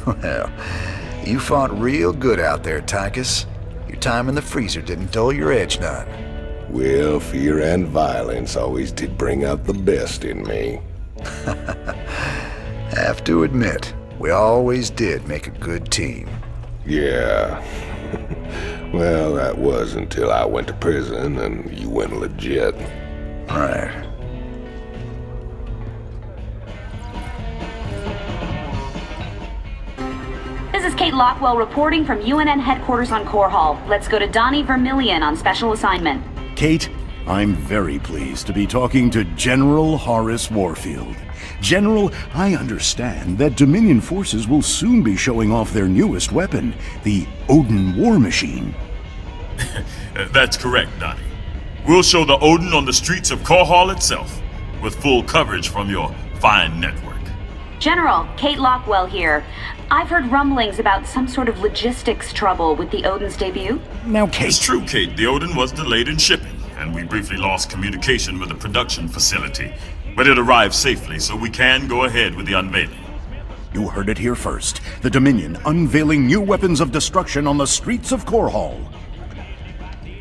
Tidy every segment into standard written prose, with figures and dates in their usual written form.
Well, you fought real good out there, Tychus. Your time in the freezer didn't dull your edge none. Well, fear and violence always did bring out the best in me. Have to admit, we always did make a good team. Yeah. Well, that was until I went to prison and you went legit. Right. This is Kate Lockwell reporting from UNN headquarters on Core Hall. Let's go to Donnie Vermillion on special assignment. Kate, I'm very pleased to be talking to General Horace Warfield. General, I understand that Dominion forces will soon be showing off their newest weapon, the Odin War Machine. That's correct, Donnie. We'll show the Odin on the streets of Core Hall itself, with full coverage from your fine network. General, Kate Lockwell here. I've heard rumblings about some sort of logistics trouble with the Odin's debut. Now, Kate... It's true, Kate. The Odin was delayed in shipping, and we briefly lost communication with the production facility. But it arrived safely, so we can go ahead with the unveiling. You heard it here first. The Dominion unveiling new weapons of destruction on the streets of Core Hall.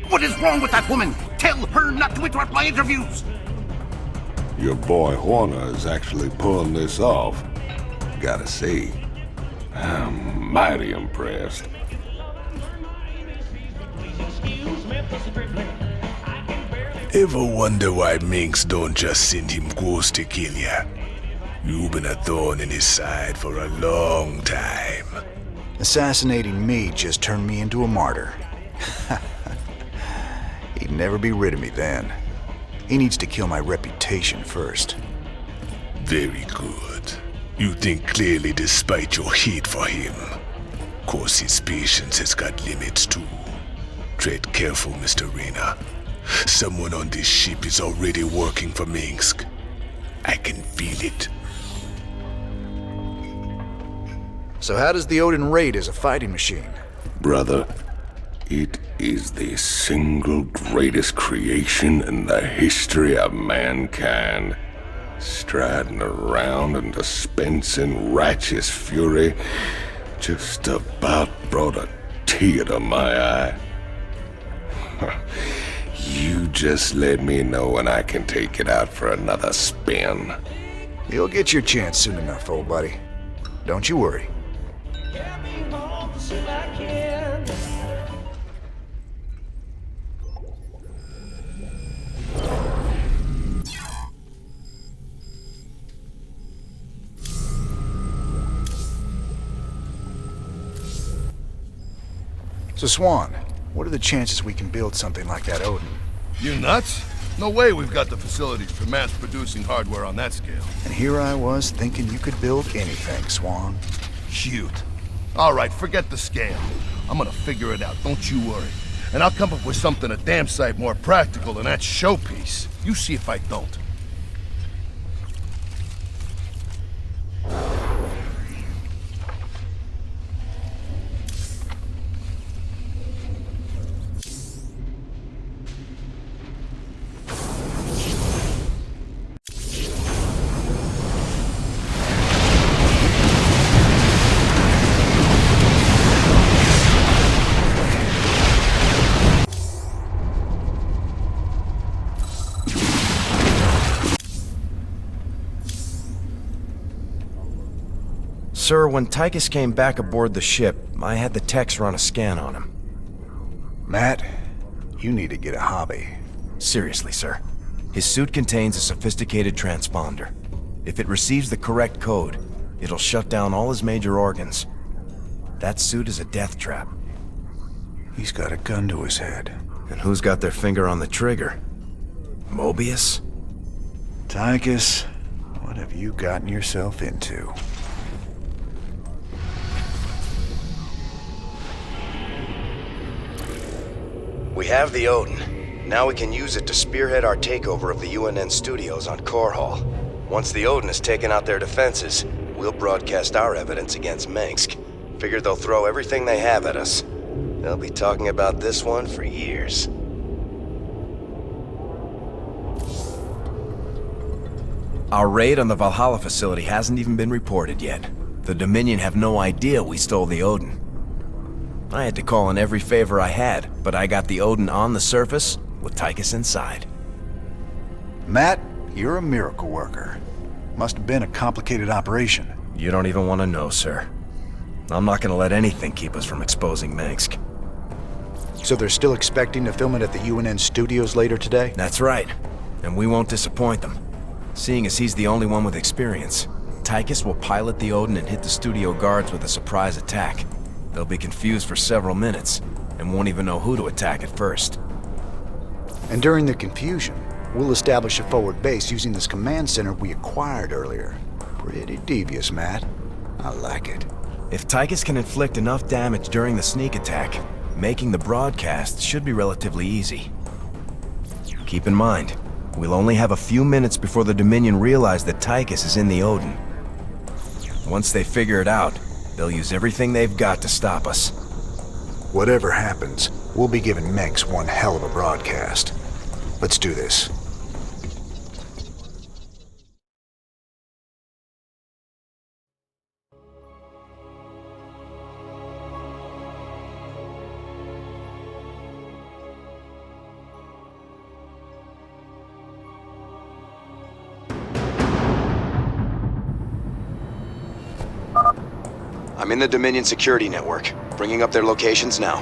What is wrong with that woman? Tell her not to interrupt my interviews! Your boy Horner is actually pulling this off. Gotta say, I'm mighty impressed. Ever wonder why Minx don't just send him ghosts to kill ya? You've been a thorn in his side for a long time. Assassinating me just turned me into a martyr. He'd never be rid of me then. He needs to kill my reputation first. Very good. You think clearly despite your hate for him. Course his patience has got limits too. Tread careful, Mr. Reyna. Someone on this ship is already working for Minsk. I can feel it. So how does the Odin rate as a fighting machine? Brother, it is the single greatest creation in the history of mankind. Striding around and dispensing righteous fury just about brought a tear to my eye. You just let me know when I can take it out for another spin. You'll get your chance soon enough, old buddy. Don't you worry. So, Swan, what are the chances we can build something like that Odin? You nuts? No way we've got the facilities for mass-producing hardware on that scale. And here I was thinking you could build anything, Swan. Cute. All right, forget the scale. I'm gonna figure it out, don't you worry. And I'll come up with something a damn sight more practical than that showpiece. You see if I don't. Sir, when Tychus came back aboard the ship, I had the techs run a scan on him. Matt, you need to get a hobby. Seriously, sir. His suit contains a sophisticated transponder. If it receives the correct code, it'll shut down all his major organs. That suit is a death trap. He's got a gun to his head. And who's got their finger on the trigger? Mobius? Tychus, what have you gotten yourself into? We have the Odin. Now we can use it to spearhead our takeover of the UNN studios on Core Hall. Once the Odin has taken out their defenses, we'll broadcast our evidence against Minsk. Figure they'll throw everything they have at us. They'll be talking about this one for years. Our raid on the Valhalla facility hasn't even been reported yet. The Dominion have no idea we stole the Odin. I had to call in every favor I had, but I got the Odin on the surface with Tychus inside. Matt, you're a miracle worker. Must have been a complicated operation. You don't even want to know, sir. I'm not gonna let anything keep us from exposing Minsk. So they're still expecting to film it at the UNN studios later today? That's right. And we won't disappoint them. Seeing as he's the only one with experience, Tychus will pilot the Odin and hit the studio guards with a surprise attack. They'll be confused for several minutes, and won't even know who to attack at first. And during the confusion, we'll establish a forward base using this command center we acquired earlier. Pretty devious, Matt. I like it. If Tychus can inflict enough damage during the sneak attack, making the broadcast should be relatively easy. Keep in mind, we'll only have a few minutes before the Dominion realize that Tychus is in the Odin. Once they figure it out, they'll use everything they've got to stop us. Whatever happens, we'll be giving Menks one hell of a broadcast. Let's do this. I'm in the Dominion security network, bringing up their locations now.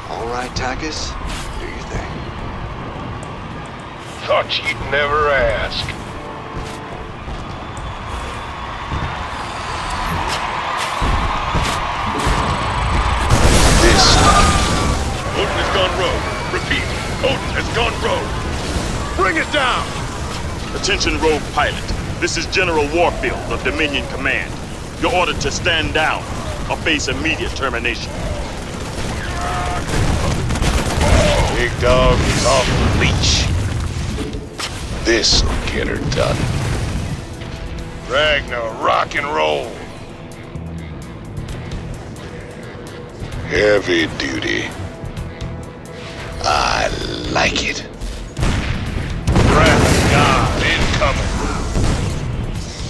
All right, Tychus, do your thing. Thought you'd never ask. Odin has gone rogue. Repeat, Odin has gone rogue. Bring it down! Attention, Rogue Pilot. This is General Warfield of Dominion Command. You're ordered to stand down or face immediate termination. Big dog is off the leash. This'll get her done. Ragnar, rock and roll. Heavy duty. I like it. Wrath of God incoming.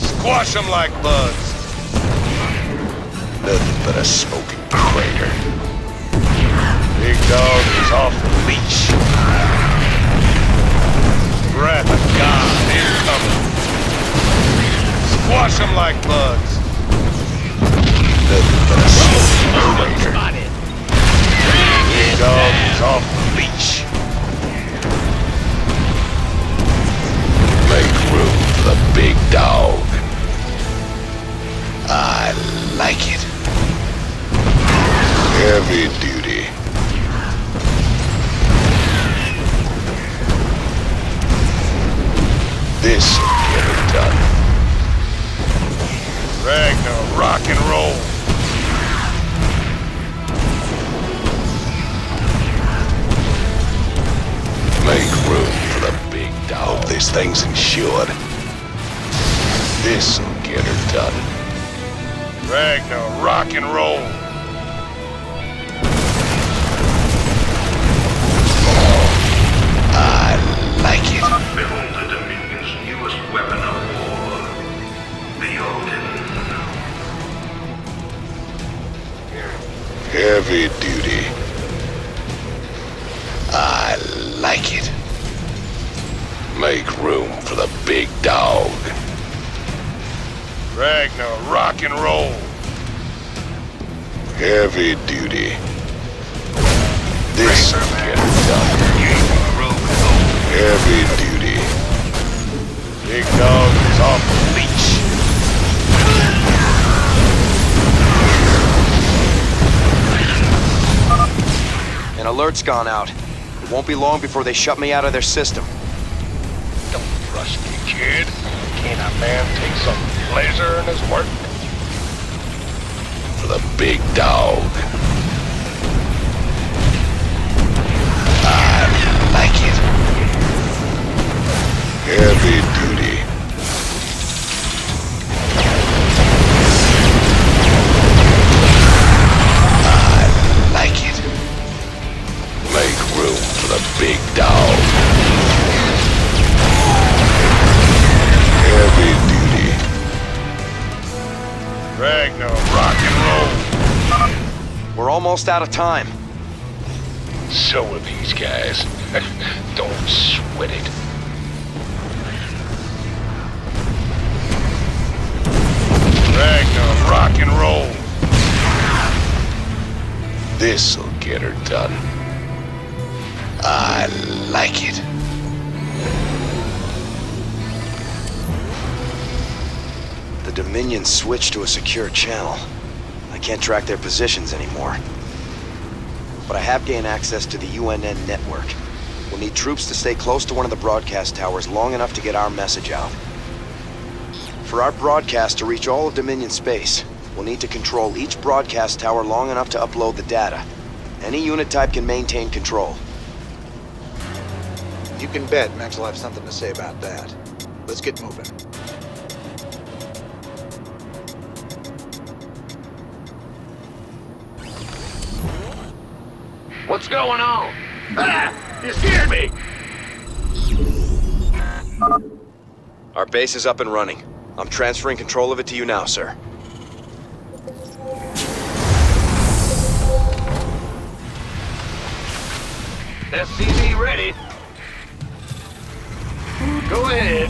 Squash them like bugs. Nothing but a smoking crater. Big dog is off the leash. Wrath of God incoming. Squash them like bugs. Nothing but a smoking crater. Big dog is off the leash. Make room for the big dog. I like it. Heavy duty. This'll get it done. Ragnar, rock and roll. Make room for the big dog. This thing's insured. This'll get her done. Ragnar, rock and roll. I like it. Behold the Dominion's newest weapon of war, the Odin. Heavy duty. I like it. Make room for the big dog. Ragnar, rock and roll. Heavy duty. This'll get it done. Heavy duty. Big dog is off the leash. An alert's gone out. It won't be long before they shut me out of their system. Don't rush me, kid. Can't a man take some pleasure in his work? For the big dog. I like it. Heavy duty. I like it. big dog. Heavy duty. Ragnar, rock and roll. We're almost out of time. So are these guys. Don't sweat it. Ragnar, rock and roll. This'll get her done. I like it. The Dominion switched to a secure channel. I can't track their positions anymore. But I have gained access to the UNN network. We'll need troops to stay close to one of the broadcast towers long enough to get our message out. For our broadcast to reach all of Dominion space, we'll need to control each broadcast tower long enough to upload the data. Any unit type can maintain control. You can bet Max will have something to say about that. Let's get moving. What's going on? Ah! You scared me! Our base is up and running. I'm transferring control of it to you now, sir. SCV ready. Go ahead.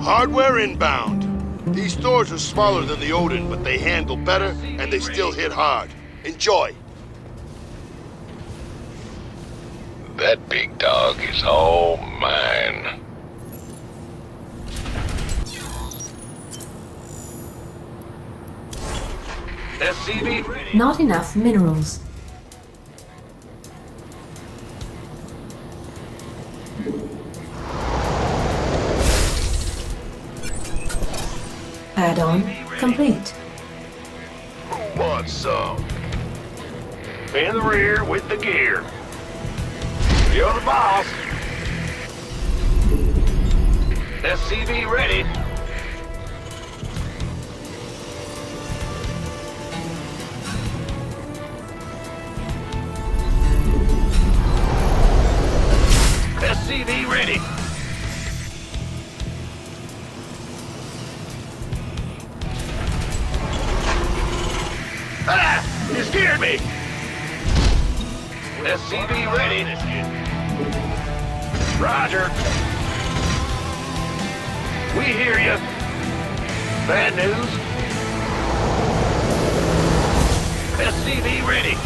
Hardware inbound. These Thors are smaller than the Odin, but they handle better and they still hit hard. Enjoy. That big dog is all mine. SCV ready. Not enough minerals. Add-on complete. Who wants some? In the rear with the gear. You're the boss. SCV ready. SCV ready. Ah! You scared me! SCV ready. Roger. We hear you. Bad news. SCV ready.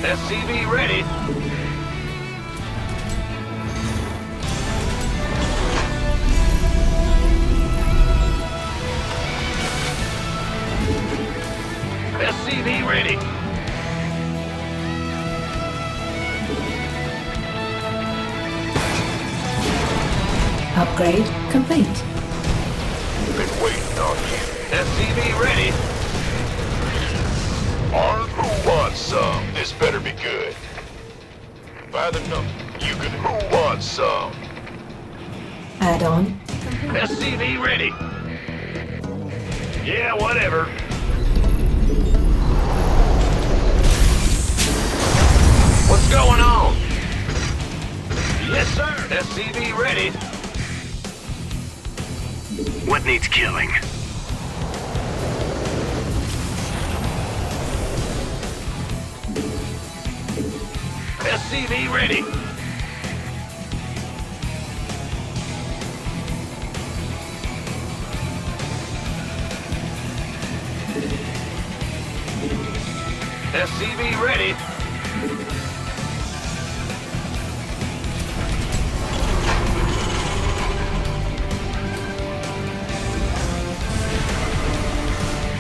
SCV ready. SCV ready. Upgrade complete. Been waiting on you. SCV ready. Armed, who wants some? This better be good. By the number, you can who wants some? Add-on. SCV ready. Yeah, whatever. What's going on? Yes, sir. SCV ready. What needs killing? SCV ready. SCV ready.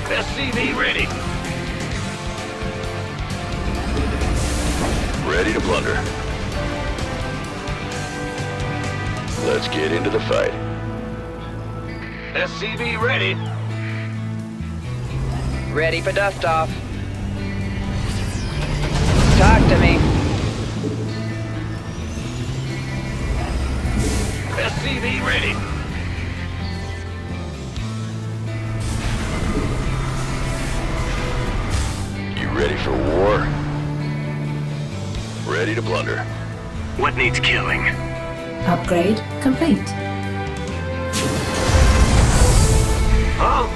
SCV ready. Ready to plunder. Let's get into the fight. SCV ready. Ready for dust-off. Talk to me. SCV ready. You ready for war? Ready to blunder. What needs killing? Upgrade complete. Huh?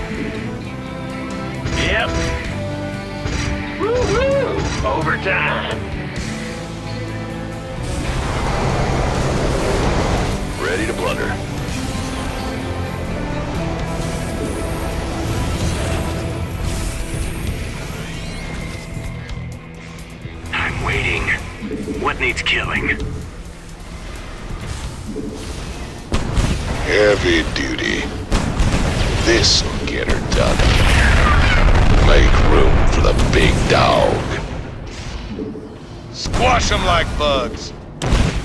Yep. Woo-hoo! Overtime. Ready to blunder. I'm waiting. What needs killing? Heavy duty. This'll get her done. Make room for the big dog. Squash them like bugs.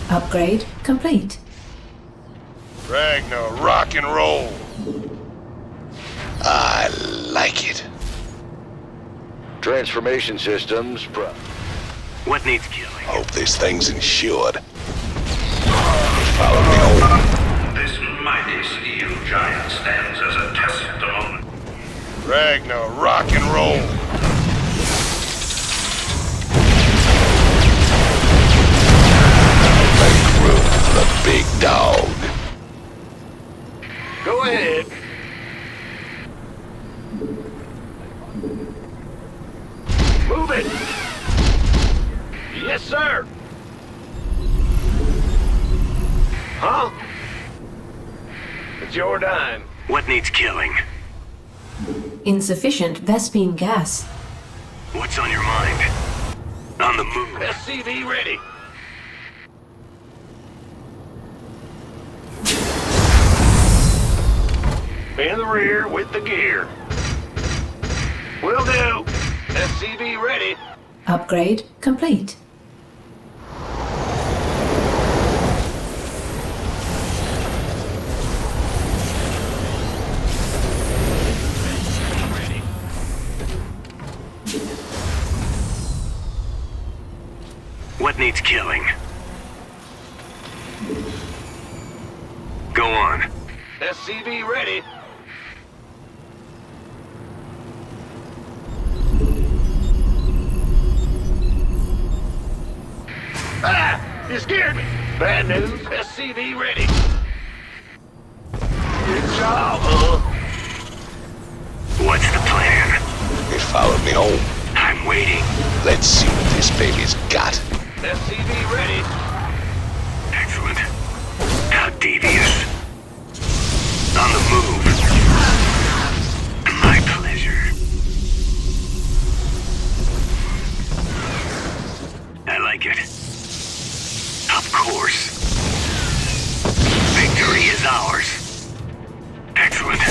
Upgrade complete. Ragnar, rock and roll. I like it. Transformation systems What needs killing? Hope this thing's insured. Follow me home. This mighty steel giant stands as a testimony. Ragnar, rock and roll. Make room for the big dog. Go ahead. Move it. Yes, sir. Huh? It's your dime. What needs killing? Insufficient Vespine gas. What's on your mind? On the move. SCV ready. In the rear with the gear. Will do. SCV ready. Upgrade complete. What needs killing? Go on. SCV ready. Ah! You scared me! Bad news, SCV ready. Good job, huh? What's the plan? It followed me home. I'm waiting. Let's see what this baby's got. SCV ready. Excellent. How devious. On the move. My pleasure. I like it. Of course. Victory is ours. Excellent.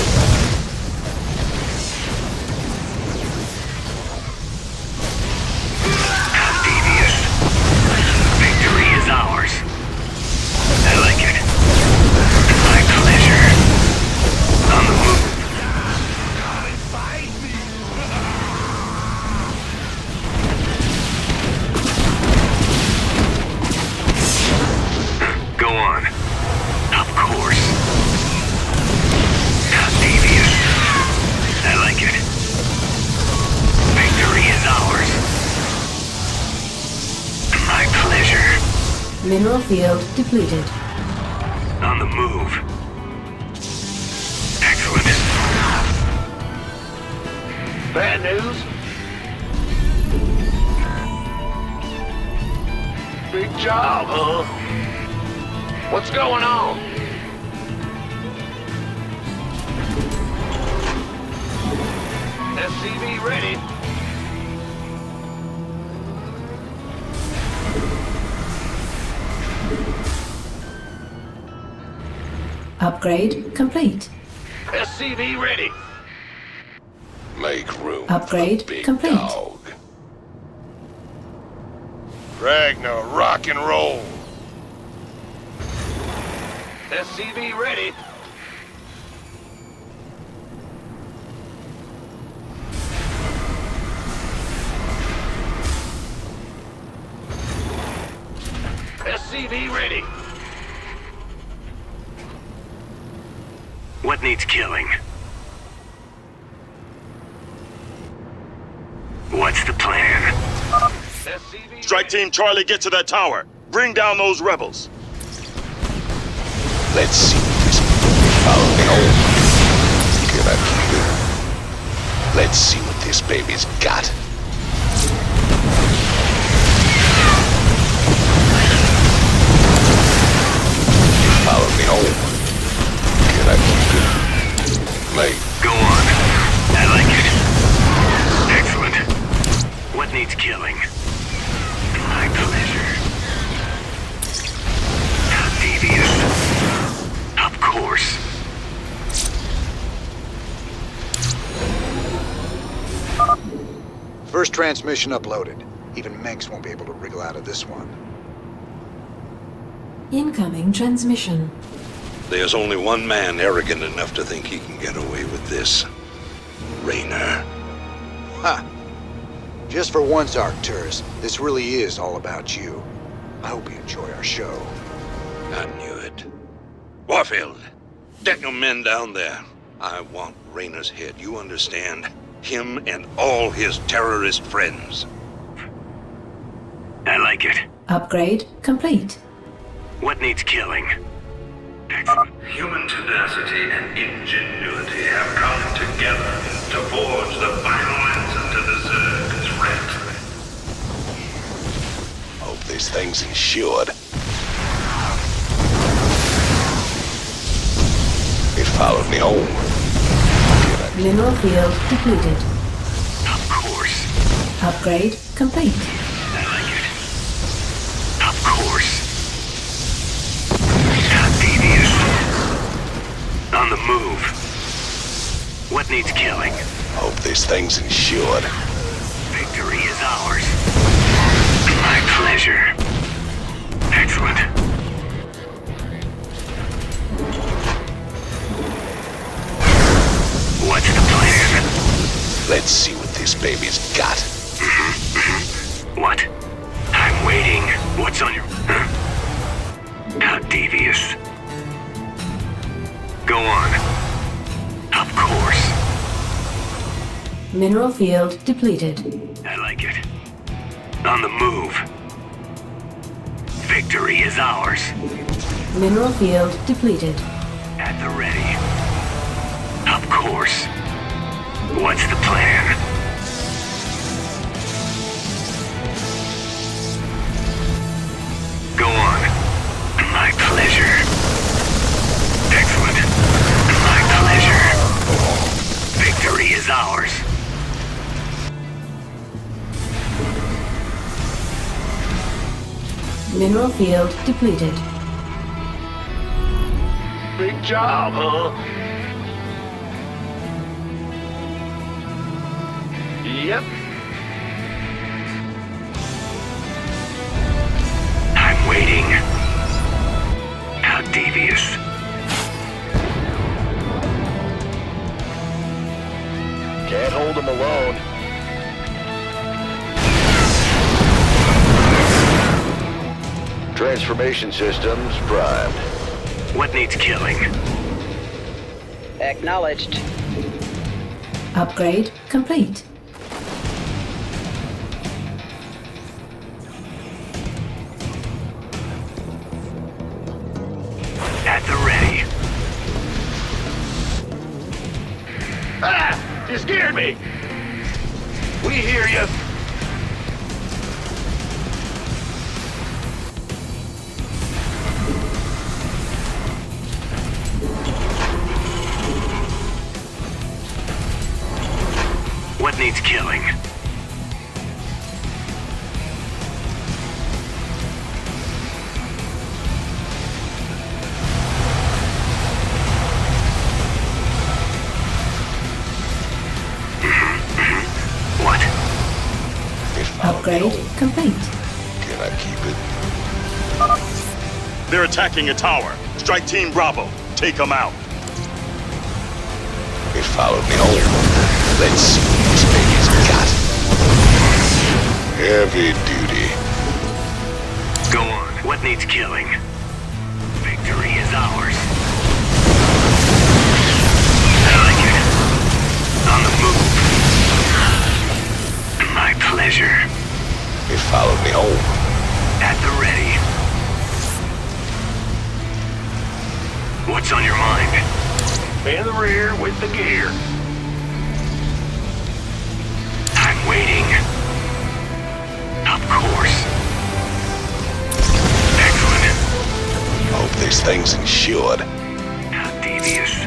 How devious. Victory is ours. I like it. My pleasure. On the move. Go on. Of course. How devious. I like it. Victory is ours. My pleasure. Mineral field depleted. On the move. Excellent. Bad news. Big job, huh? What's going on? SCV ready. Upgrade complete. SCV ready. Make room Upgrade for the big complete. dog. Ragnar, rock and roll. SCV ready. SCV ready. What needs killing? What's the plan? SCV Strike Team Charlie, get to that tower. Bring down those rebels. Let's see what this follow me home. Can I keep it? Let's see what this baby's got. Follow me home. Can I keep it? Mate. Go on. I like it. Excellent. What needs killing? My pleasure. How devious. Of course. First transmission uploaded. Even Manx won't be able to wriggle out of this one. Incoming transmission. There's only one man arrogant enough to think he can get away with this. Raynor. Ha! Just for once, Arcturus, this really is all about you. I hope you enjoy our show. I knew it. Warfield, get your men down there. I want Raynor's head, you understand? Him and all his terrorist friends. I like it. Upgrade complete. What needs killing? Excellent. Human tenacity and ingenuity have come together to forge the final answer to the Zerg threat. Hope this thing's insured. It followed me home. Mineral field depleted. Of course. Upgrade complete. I like it. Of course. How devious. On the move. What needs killing? Hope this thing's insured. Victory is ours. My pleasure. Excellent. What's the plan? Let's see what this baby's got. What? I'm waiting. What's on your... How devious. Go on. Of course. Mineral field depleted. I like it. On the move. Victory is ours. Mineral field depleted. At the ready. Of course. What's the plan? Go on. My pleasure. Excellent. My pleasure. Victory is ours. Mineral field depleted. Big job, huh? Yep. I'm waiting. How devious. Can't hold him alone. Transformation systems primed. What needs killing? Acknowledged. Upgrade complete. At the ready. Ah! You scared me! We hear you. What needs killing? What? Upgrade complete. Can I keep it? They're attacking a tower. Strike Team Bravo. Take them out. It followed me home. Let's see what this baby's got. Heavy duty. Go on. What needs killing? Victory is ours. I like it. On the move. My pleasure. It followed me home. At the ready. What's on your mind? In the rear with the gear. I'm waiting. Of course. Excellent. Hope this thing's insured. How devious.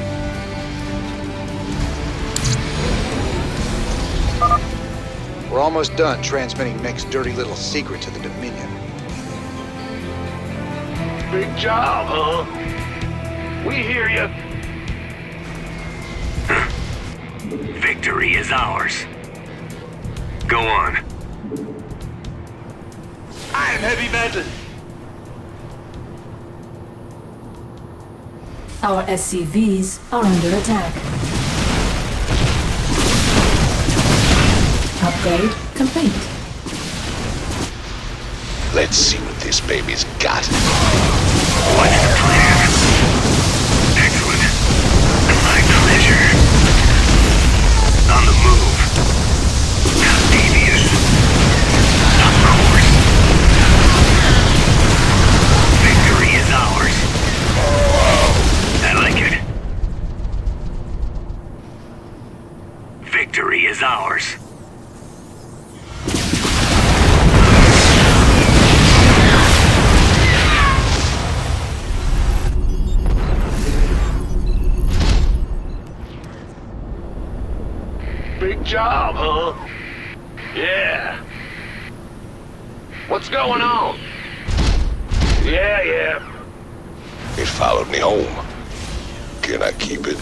We're almost done transmitting Mech's dirty little secret to the Dominion. Big job, huh? We hear you. Victory is ours. Go on. I am heavy metal. Our SCVs are under attack. Upgrade complete. Let's see what this baby's got. What's the plan? Excellent. My pleasure. On the move. How devious. Of course. Victory is ours. I like it. Victory is ours. Big job, huh? Yeah. What's going on? Yeah. It followed me home. Can I keep it?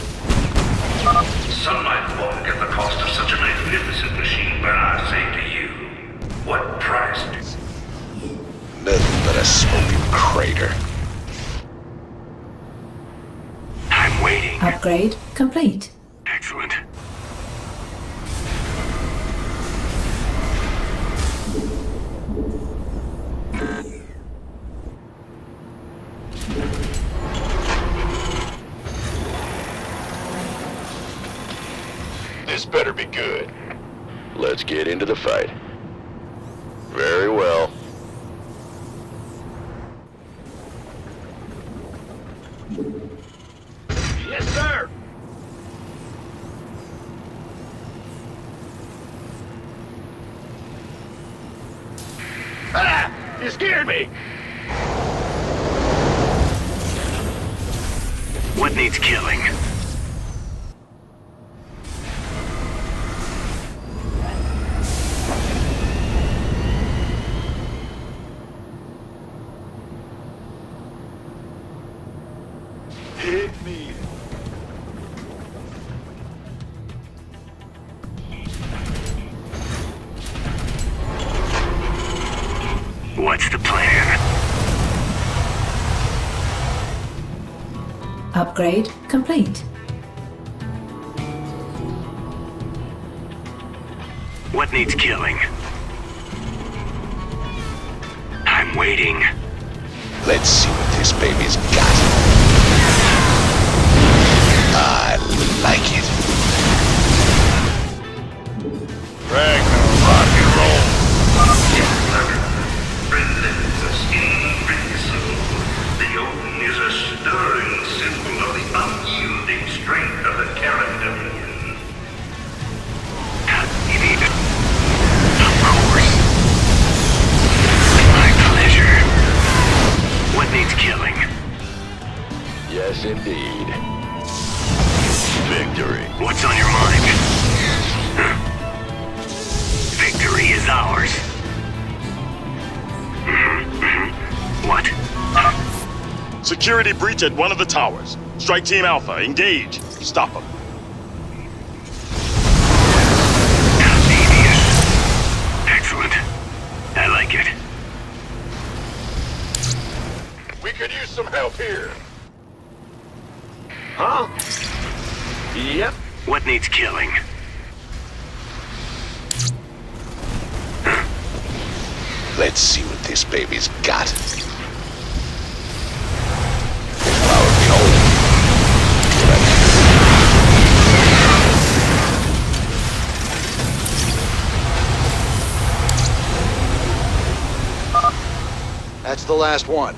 Some might balk at the cost of such a magnificent machine, but I say to you, what price? Nothing but a smoking crater. I'm waiting. Upgrade complete. Excellent. This better be good. Let's get into the fight. Very well. Yes, sir. Ah! You scared me! What needs killing? Hit me. What's the plan? Upgrade complete. What needs killing? I'm waiting. Let's see what this baby's got. I like it. Rock and roll. Relentless, invincible. The Odin is a stirring symbol of the unyielding strength of the Terran Dominion. Of course. My pleasure. What needs killing? Yes, indeed. Victory. What's on your mind? Victory is ours. What? Security breach at one of the towers. Strike Team Alpha, engage. Stop them. Excellent. I like it. We could use some help here. Huh? Yep. What needs killing? Let's see what this baby's got. That's the last one.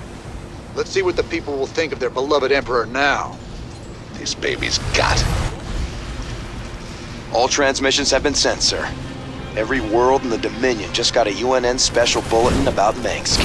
Let's see what the people will think of their beloved Emperor now. This baby's got. All transmissions have been sent, sir. Every world in the Dominion just got a UNN special bulletin about Minsk.